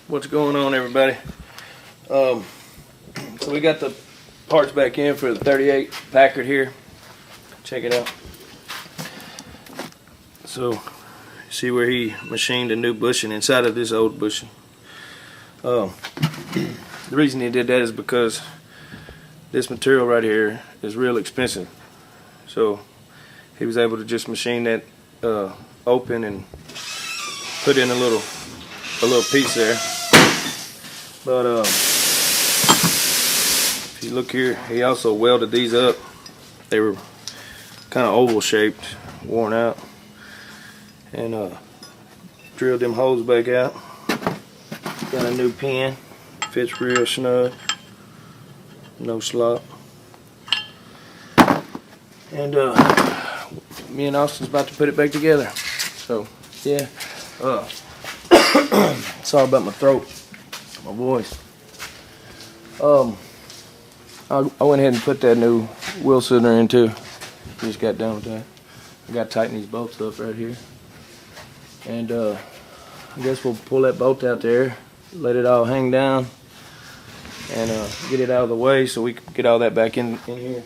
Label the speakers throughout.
Speaker 1: What's going on, everybody? So we got the parts back in for the 38 Packard here. Check it out. So see where he machined a new bushing inside of this old bushing. The reason he did that is because this material right here is real expensive. So he was able to just machine that open and put in a little piece there. But if you look here, he also welded these up. They were kind of oval shaped, worn out, and drilled them holes back out. Got a new pin, fits real snug, no slop. And me and Austin's about to put it back together. So yeah, sorry about my throat, my voice. I went ahead and put that new wheel cylinder in too. Just got done with that. I got to tighten these bolts up right here. And I guess we'll pull that bolt out there, let it all hang down, and get it out of the way so we can get all that back in here.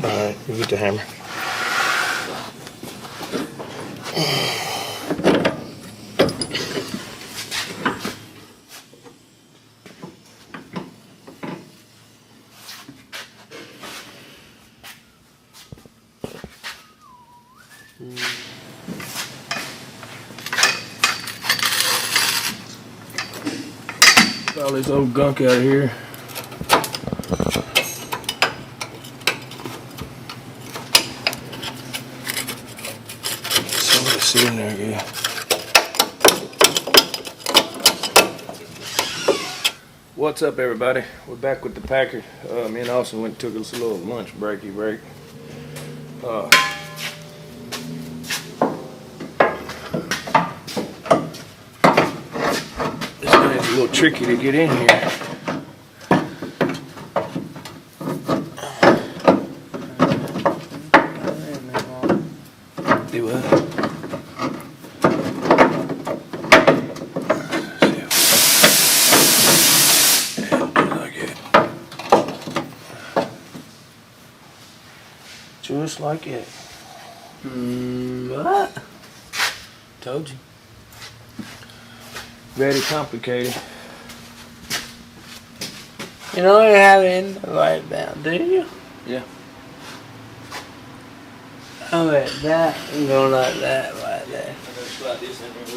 Speaker 1: Alright, you get the hammer. Get all this old gunk out of here. In there, yeah. What's up, everybody? We're back with the Packard. Me and Austin went and took us a little lunch breaky break. This thing's a little tricky to get in here. Do what? Just like it.
Speaker 2: What?
Speaker 1: Told you. Very complicated.
Speaker 2: You know you have it in the right down, do you?
Speaker 1: Yeah.
Speaker 2: Oh wait, that and go like that right there.
Speaker 1: I'm gonna slide this in there with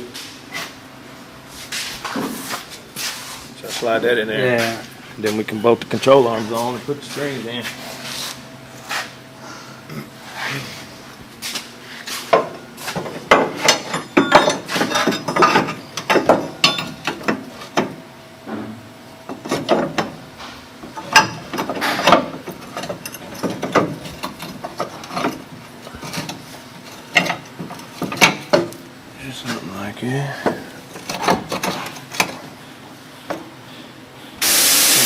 Speaker 1: you. So slide that in there.
Speaker 2: Yeah.
Speaker 1: Then we can bolt the control arms on and put the strings in. Just something like it.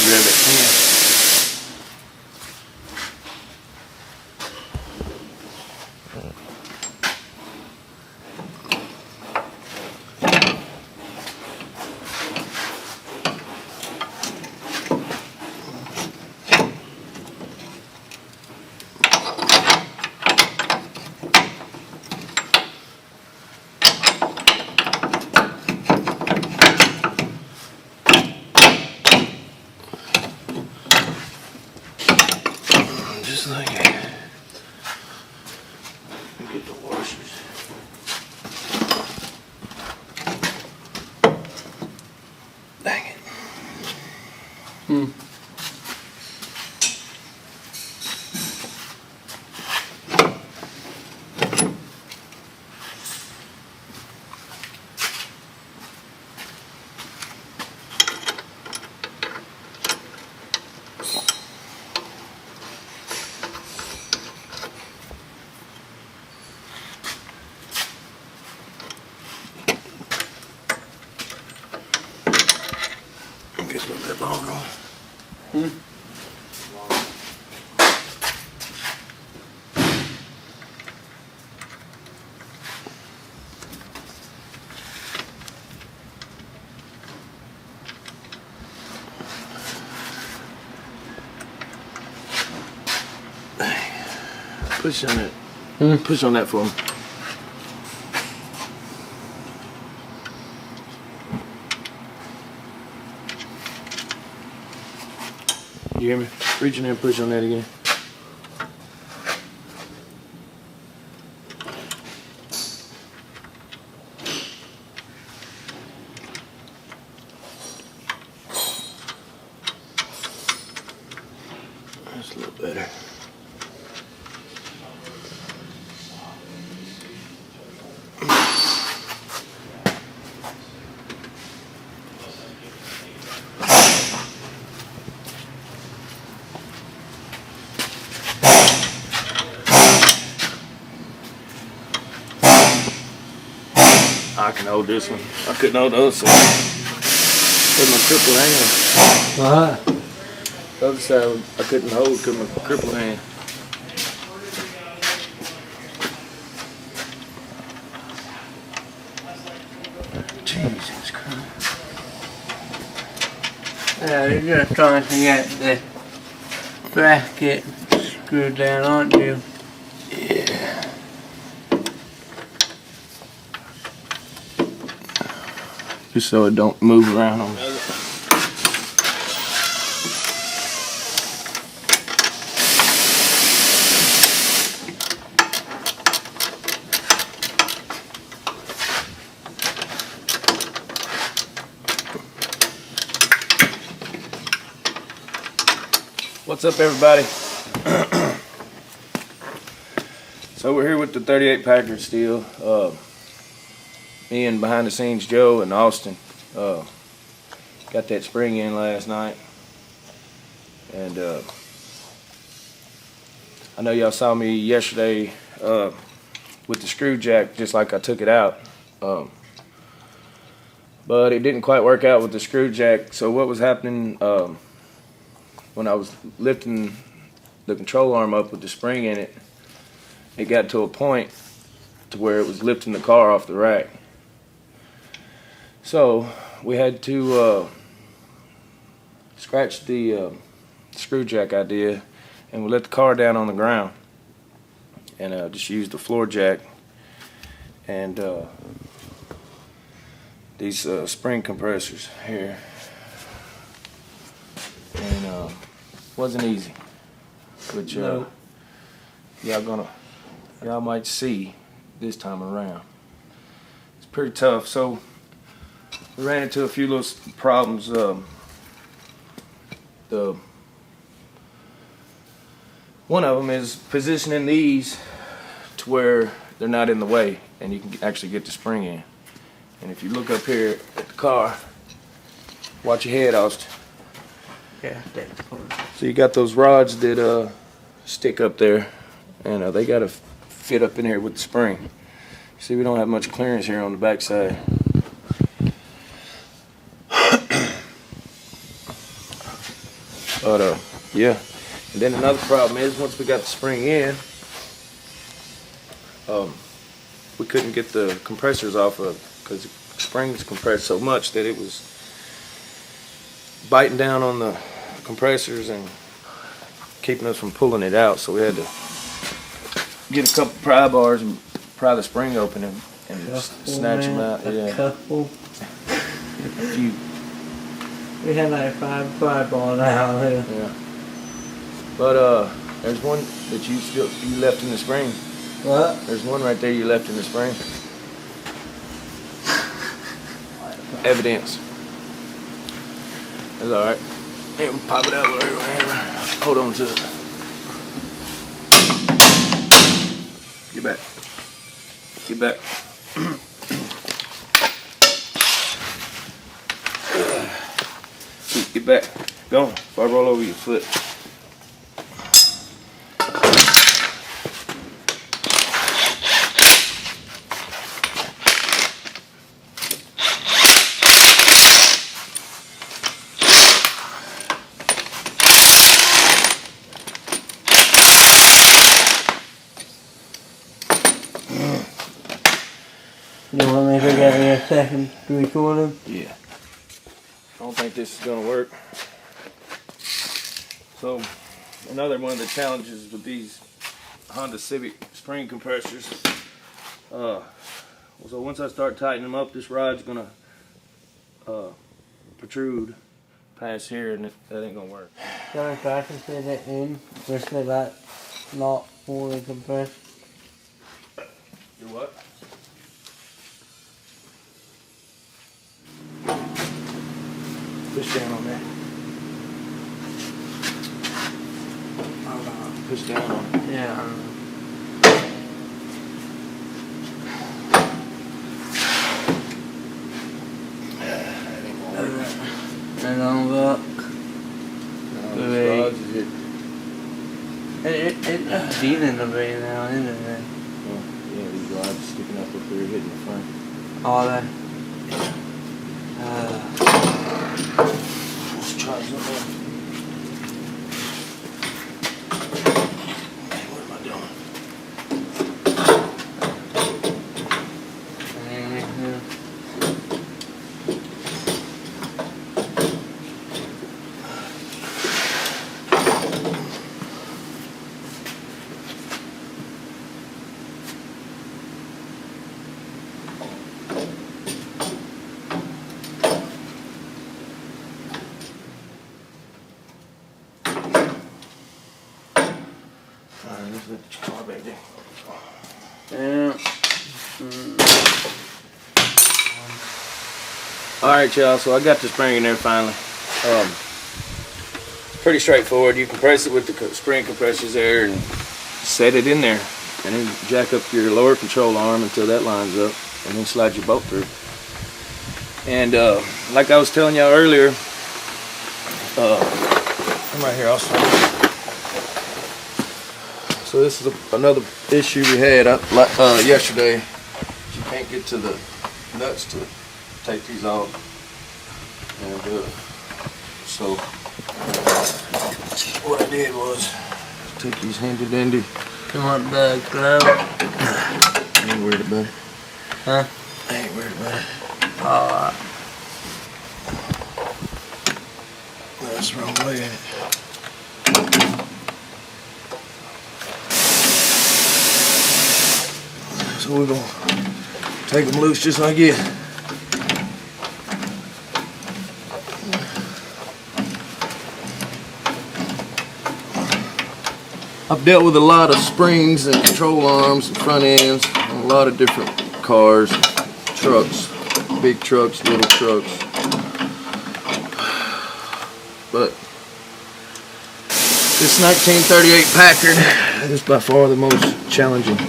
Speaker 1: Grab that pen. Just like it. Get the washers. Dang it. Get a little bit longer. Push on it. Push on that for me. You hear me? Reach in there and push on that again. That's a little better. I can hold this one. I couldn't hold the other side. With my crippled hand. The other side I couldn't hold because my crippled hand. Jesus Christ.
Speaker 2: Yeah, you're just trying to get the bracket screwed down, aren't you?
Speaker 1: Yeah. Just so it don't move around on me. What's up, everybody? So we're here with the 38 Packard still. Me and behind the scenes Joe and Austin got that spring in last night, and I know y'all saw me yesterday with the screw jack, just like I took it out, but it didn't quite work out with the screw jack. So what was happening when I was lifting the control arm up with the spring in it, it got to a point to where it was lifting the car off the rack. So we had to scratch the screw jack idea, and we let the car down on the ground and just used the floor jack and these spring compressors here. And wasn't easy, which
Speaker 2: No.
Speaker 1: y'all might see this time around. It's pretty tough. So we ran into a few little problems. One of them is positioning these to where they're not in the way, and you can actually get the spring in. And if you look up here at the car, watch your head, Austin.
Speaker 2: Yeah, that's cool.
Speaker 1: So you got those rods that stick up there, and they got to fit up in here with the spring. See, we don't have much clearance here on the back side. But yeah. And then another problem is once we got the spring in, we couldn't get the compressors off of because the springs compressed so much that it was biting down on the compressors and keeping us from pulling it out. So we had to get a couple pry bars and pry the spring open and snatch them out.
Speaker 2: A couple.
Speaker 1: A few.
Speaker 2: We had like 5 pry bars out here.
Speaker 1: Yeah. But there's one that you left in the spring.
Speaker 2: What?
Speaker 1: There's one right there you left in the spring. Evidence. That's alright. Here, we'll pop it out with our hammer. Hold on to it. Get back. Get back. Get back. Go on. Before I roll over your foot.
Speaker 2: You want me to get me a second to record him?
Speaker 1: Yeah. I don't think this is going to work. So, another one of the challenges with these Honda Civic spring compressors. So once I start tightening them up, this rod's going to protrude past here, and that ain't going to work.
Speaker 2: Can I try to fit it in with the like not fully compressed?
Speaker 1: Do what? Push down on that. Push down on it.
Speaker 2: Yeah.
Speaker 1: That ain't gonna work.
Speaker 2: That don't work.
Speaker 1: No, this rod's is it.
Speaker 2: It's dealing a bit now, isn't it?
Speaker 1: Yeah, these rods sticking up here hitting the front.
Speaker 2: Are they?
Speaker 1: Let's try something. What am I doing? Let's let the car back there.
Speaker 2: Yeah.
Speaker 1: Alright y'all, so I got the spring in there finally. Pretty straightforward. You compress it with the spring compressors there and set it in there. And then jack up your lower control arm until that lines up. And then slide your bolt through. And like I was telling y'all earlier, I'm right here also. So this is another issue we had yesterday. You can't get to the nuts to take these off. And so what I did was take these handy dandy.
Speaker 2: You want the glove?
Speaker 1: I ain't worried about it.
Speaker 2: Huh?
Speaker 1: I ain't worried about it.
Speaker 2: Alright.
Speaker 1: That's the wrong way, ain't it? So we're gonna take them loose just like this. I've dealt with a lot of springs and control arms and front ends on a lot of different cars, trucks, big trucks, little trucks. But this 1938 Packard is by far the most challenging.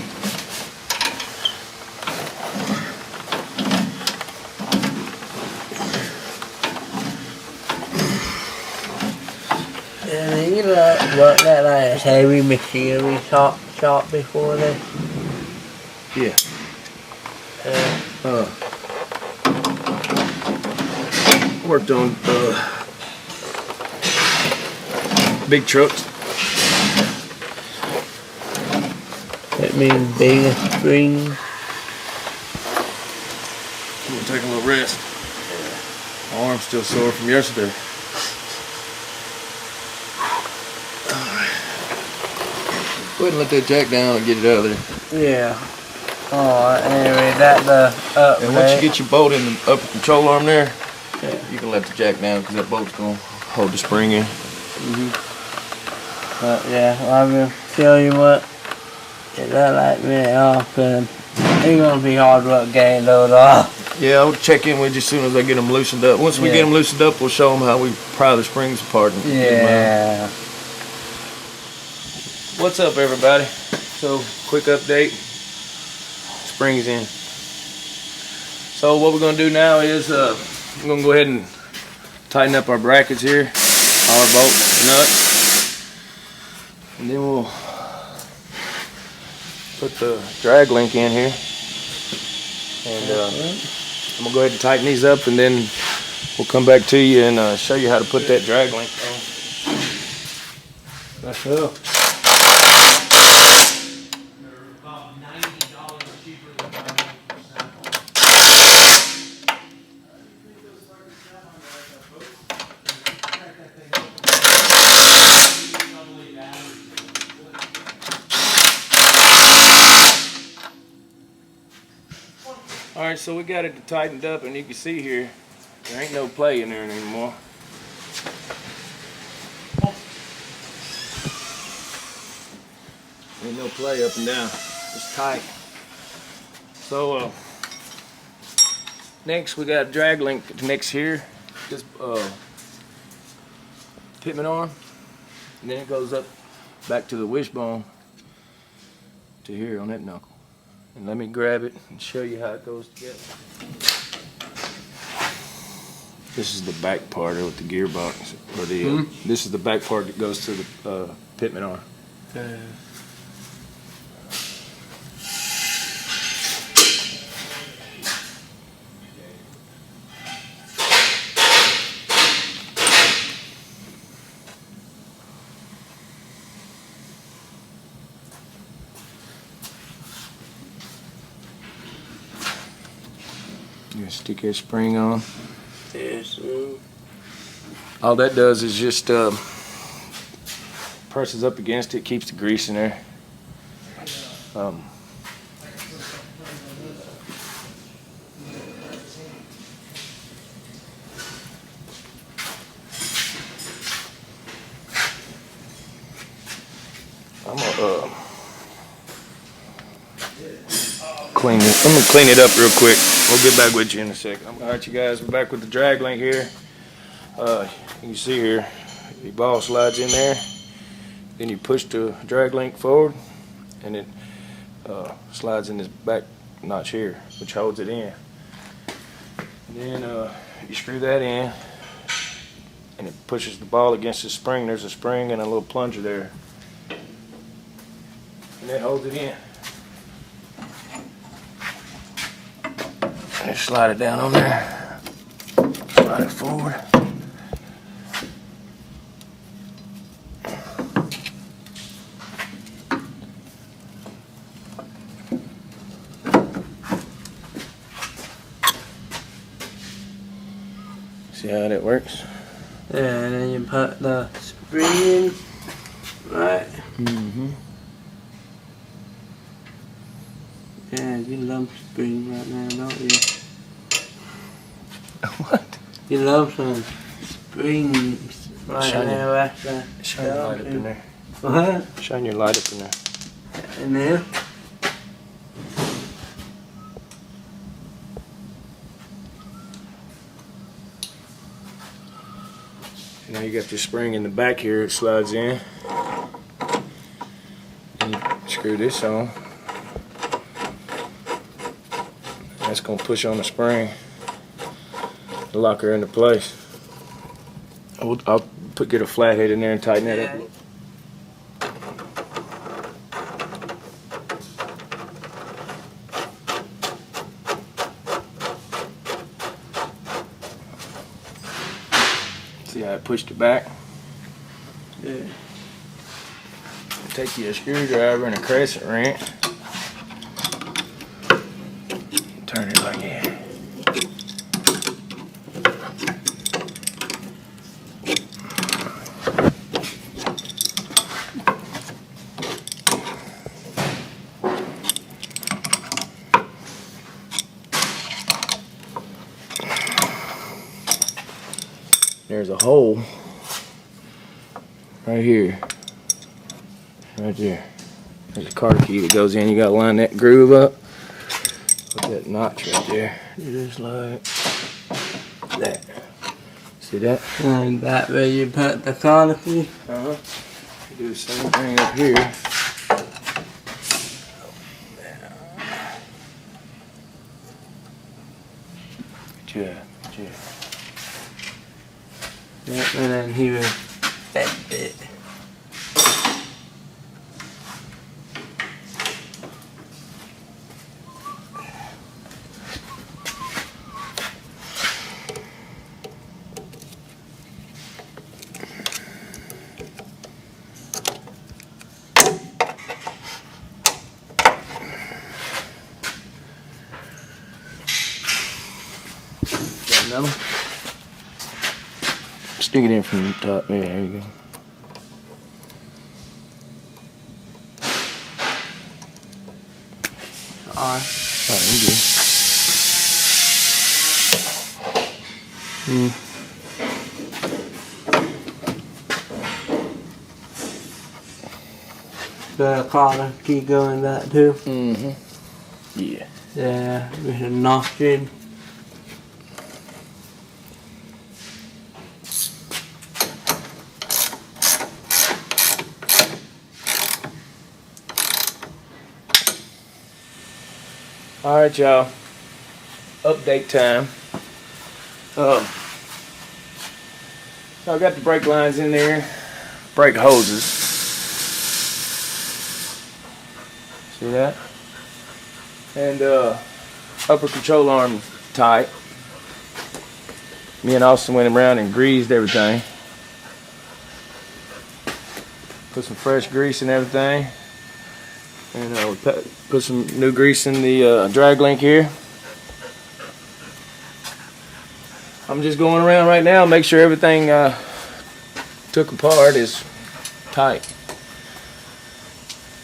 Speaker 2: You look that like heavy machinery shop before this.
Speaker 1: Yeah. Worked on big trucks.
Speaker 2: That means bigger springs.
Speaker 1: I'm gonna take a little rest. My arm's still sore from yesterday. Go ahead and let that jack down and get it out of there.
Speaker 2: Yeah. Alright, anyway, that's the up.
Speaker 1: And once you get your bolt in the upper control arm there, you can let the jack down because that bolt's gonna hold the spring in.
Speaker 2: But yeah, I will show you what it look like me off, and it's gonna be hard work getting those off.
Speaker 1: Yeah, I'll check in with you as soon as I get them loosened up. Once we get them loosened up, we'll show them how we pry the springs apart. And
Speaker 2: Yeah.
Speaker 1: What's up, everybody? So, quick update. Springs in. So what we're gonna do now is we're gonna go ahead and tighten up our brackets here, all our bolts, nuts, and then we'll put the drag link in here. And I'm gonna go ahead and tighten these up, and then we'll come back to you and show you how to put that drag link on. That's up. Alright, so we got it tightened up, and you can see here, there ain't no play in there anymore. Ain't no play up and down, it's tight. So next we got a drag link next here, this pitman arm, and then it goes up back to the wishbone to here on that knuckle. And let me grab it and show you how it goes together. This is the back part with the gearbox, or the this is the back part that goes to the pitman arm. You stick your spring on.
Speaker 2: Yes.
Speaker 1: All that does is just presses up against it, keeps the grease in there. I'm gonna clean this. I'm gonna clean it up real quick. We'll get back with you in a second. Alright, you guys, we're back with the drag link here. You can see here, the ball slides in there. Then you push the drag link forward, and it slides in this back notch here, which holds it in. And then you screw that in, and it pushes the ball against the spring. There's a spring and a little plunger there, and that holds it in. And slide it down on there, slide it forward. See how that works?
Speaker 2: Yeah, and then you put the spring in, right? Yeah, you love spring right now, don't you?
Speaker 1: What?
Speaker 2: You love some springs right now after.
Speaker 1: Shine your light up in there.
Speaker 2: What?
Speaker 1: Shine your light up in there.
Speaker 2: In there?
Speaker 1: Now you got your spring in the back here, it slides in. And you screw this on. That's going to push on the spring to lock her into place. I'll get a flathead in there and tighten that up. See how I pushed it back?
Speaker 2: Yeah.
Speaker 1: Take you a screwdriver and a crescent wrench. Turn it like that. There's a hole right here, right there. There's a car key that goes in. You gotta line that groove up with that notch right there. Just like that. See that?
Speaker 2: And that where you put the car key?
Speaker 1: Uh-huh. Do the same thing up here. Good job.
Speaker 2: Yep, and then he will bend it.
Speaker 1: Got another one? Stick it in from the top. Yeah, there you go.
Speaker 2: Alright.
Speaker 1: Oh, you good.
Speaker 2: The car key going that too?
Speaker 1: Mm-hmm. Yeah.
Speaker 2: Yeah, with a notch in.
Speaker 1: All right, y'all. Update time. So I got the brake lines in there, brake hoses. See that? And upper control arm tight. Me and Austin went around and greased everything. Put some fresh grease and everything. And we put some new grease in the drag link here. I'm just going around right now, make sure everything took apart is tight.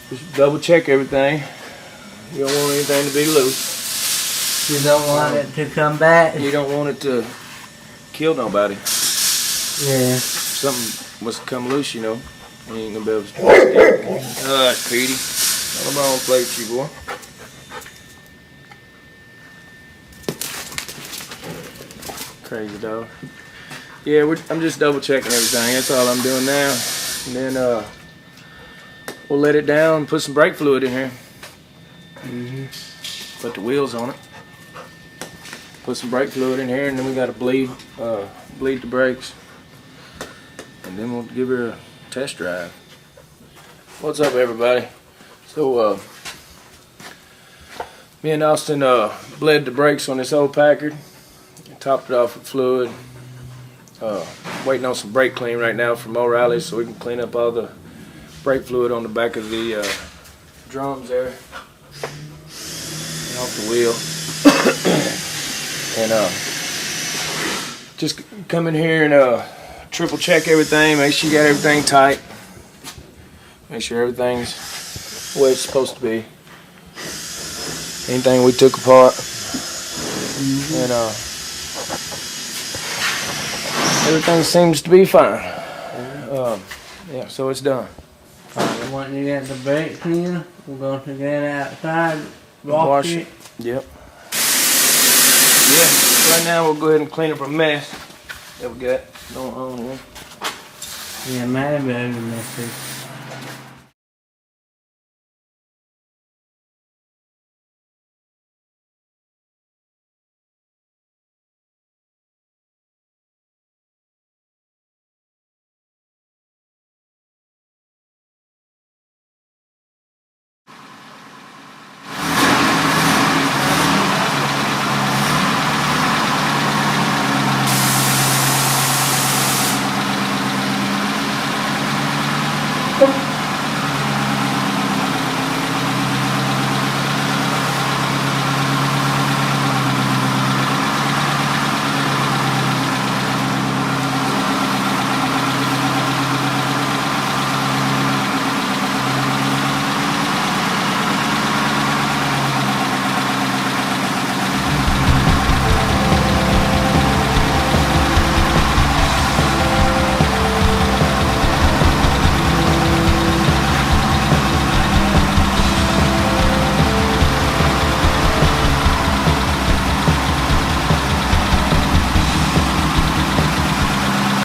Speaker 1: Just double check everything. You don't want anything to be loose.
Speaker 2: You don't want it to come back?
Speaker 1: You don't want it to kill nobody.
Speaker 2: Yeah.
Speaker 1: Something must come loose, you know. You ain't gonna be able to. Petey. I'm on plate, you boy. Crazy dog. Yeah, I'm just double checking everything. That's all I'm doing now. And then we'll let it down and put some brake fluid in here. Put the wheels on it. Put some brake fluid in here, and then we got to bleed the brakes. And then we'll give her a test drive. What's up, everybody? So, me and Austin bled the brakes on this old Packard. Topped it off with fluid. Waiting on some brake clean right now from O'Reilly so we can clean up all the brake fluid on the back of the drums there. And off the wheel. And just come in here and triple check everything. Make sure you got everything tight. Make sure everything's the way it's supposed to be. Anything we took apart. And everything seems to be fine. Yeah, so it's done.
Speaker 2: Once you get the brake cleaner, we're going to get outside, wash it.
Speaker 1: Yep. Yeah, right now we'll go ahead and clean up a mess that we got going on here.
Speaker 2: Yeah, maybe messy.